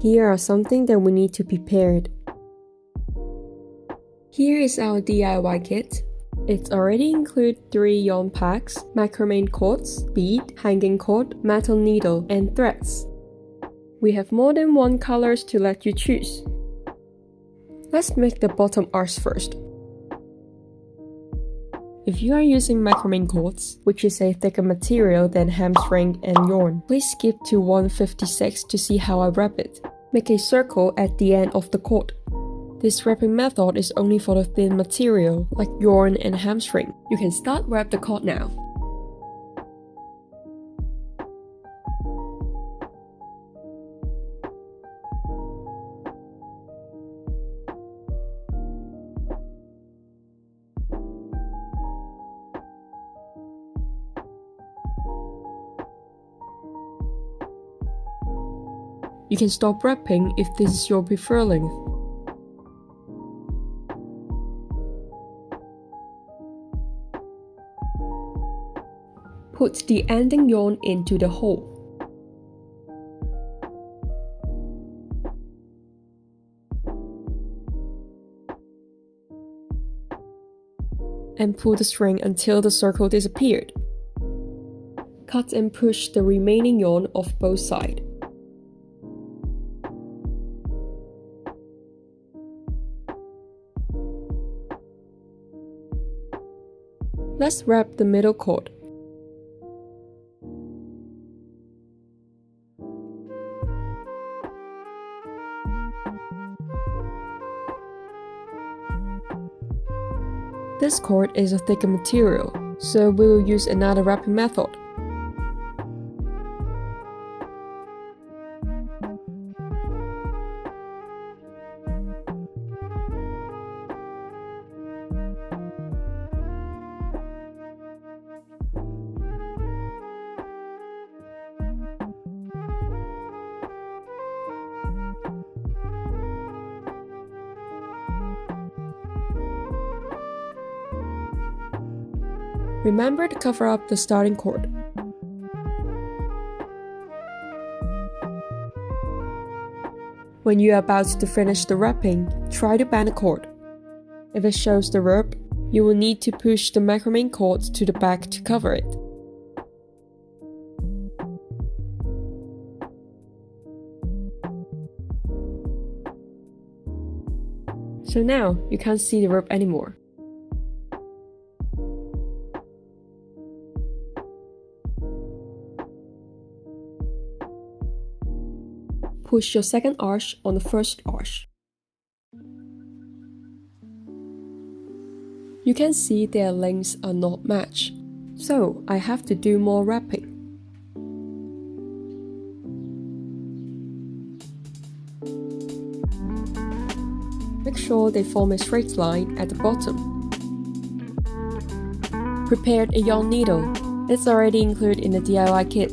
Here are something that we need to prepare. Here is our DIY kit. It already includes 3 yarn packs, macrame cords, bead, hanging cord, metal needle, and threads. We have more than 1 colors to let you choose. Let's make the bottom arch first. If you are using macrame cords, which is a thicker material than hamstring and yarn, please skip to 156 to see how I wrap it. Make a circle at the end of the cord. This wrapping method is only for the thin material, like yarn and hamstring. You can start wrap the cord now. You can stop wrapping if this is your preferred length. Put the ending yarn into the hole. And pull the string until the circle disappeared. Cut and push the remaining yarn off both sides. Let's wrap the middle cord. This cord is a thicker material, so we will use another wrapping method. Remember to cover up the starting cord. When you are about to finish the wrapping, try to bend the cord. If it shows the rope, you will need to push the macrame cord to the back to cover it. So now, you can't see the rope anymore. Push your second arch on the first arch. You can see their lengths are not matched, so I have to do more wrapping. Make sure they form a straight line at the bottom. Prepare a yarn needle. It's already included in the DIY kit.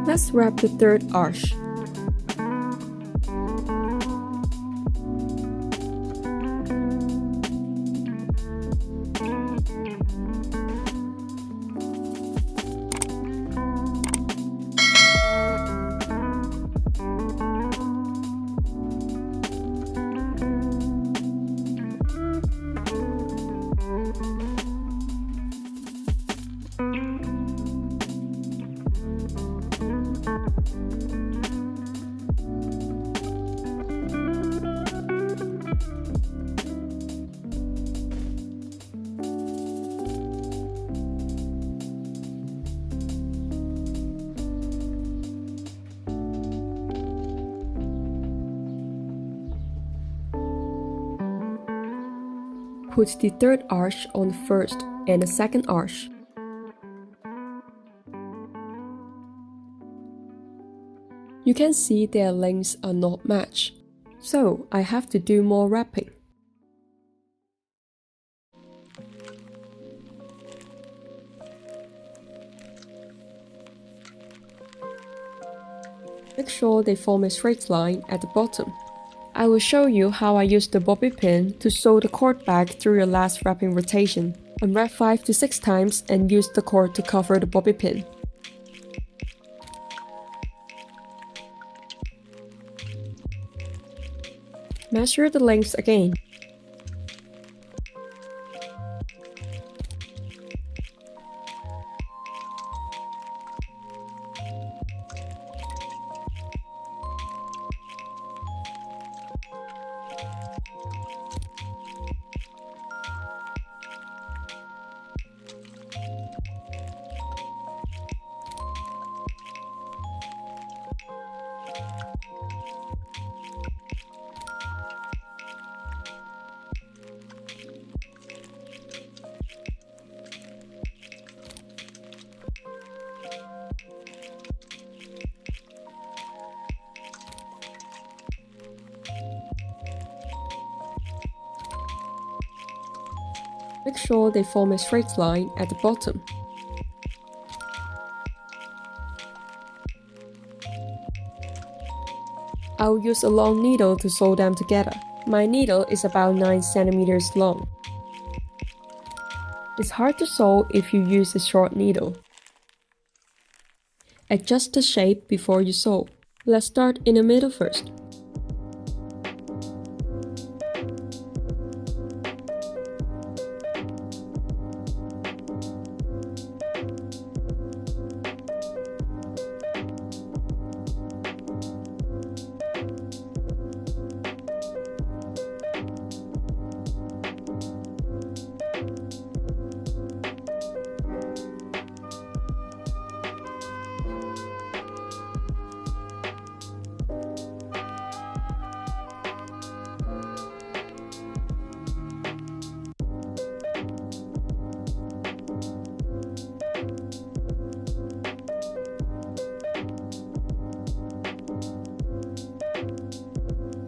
Let's wrap the third arch. Put the third arch on the first and the second arch. You can see their lengths are not matched, so I have to do more wrapping. Make sure they form a straight line at the bottom. I will show you how I use the bobby pin to sew the cord back through your last wrapping rotation. Unwrap 5 to 6 times and use the cord to cover the bobby pin. Measure the lengths again. Make sure they form a straight line at the bottom. I'll use a long needle to sew them together. My needle is about 9 cm long. It's hard to sew if you use a short needle. Adjust the shape before you sew. Let's start in the middle first.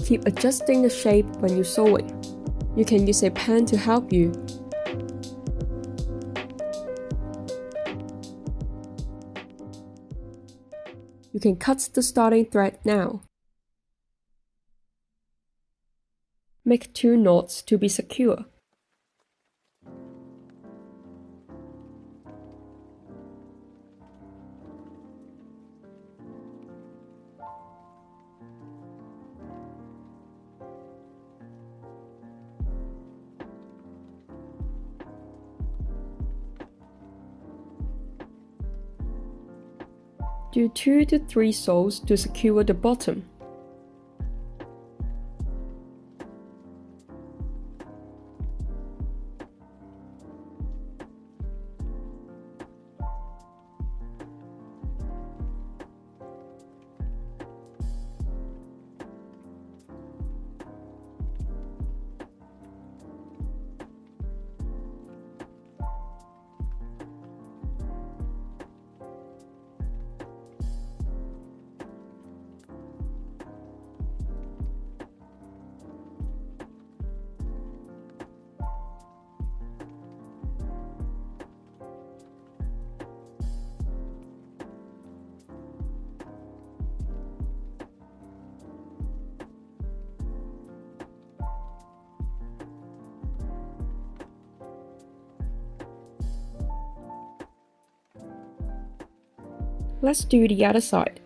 Keep adjusting the shape when you're sewing. You can use a pen to help you. You can cut the starting thread now. Make 2 knots to be secure. Do 2 to 3 sews to secure the bottom. Let's do the other side.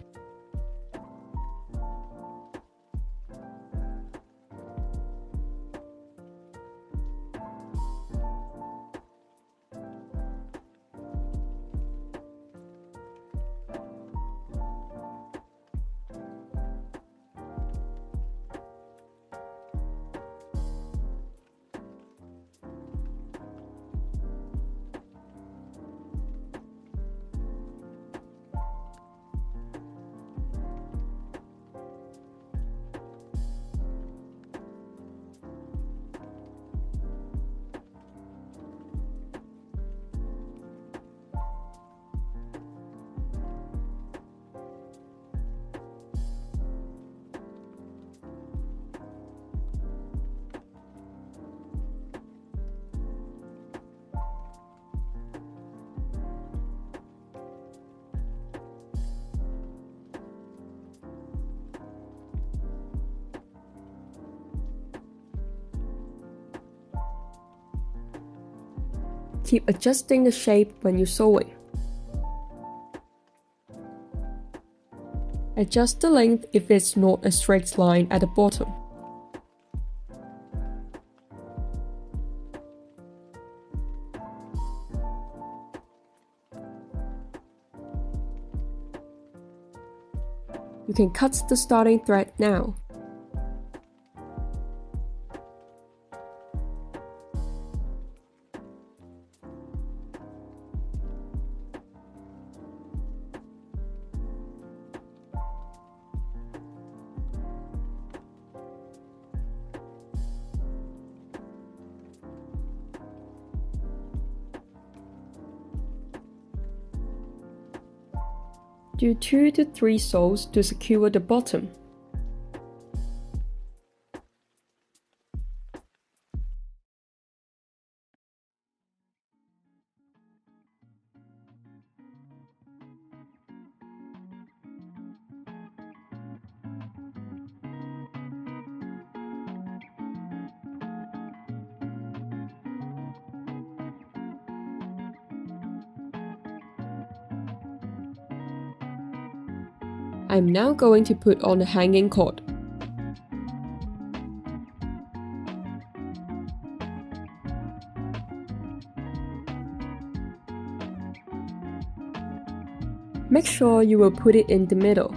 Keep adjusting the shape when you're sewing. Adjust the length if it's not a straight line at the bottom. You can cut the starting thread now. Do 2 to 3 sews to secure the bottom. I'm now going to put on the hanging cord. Make sure you will put it in the middle.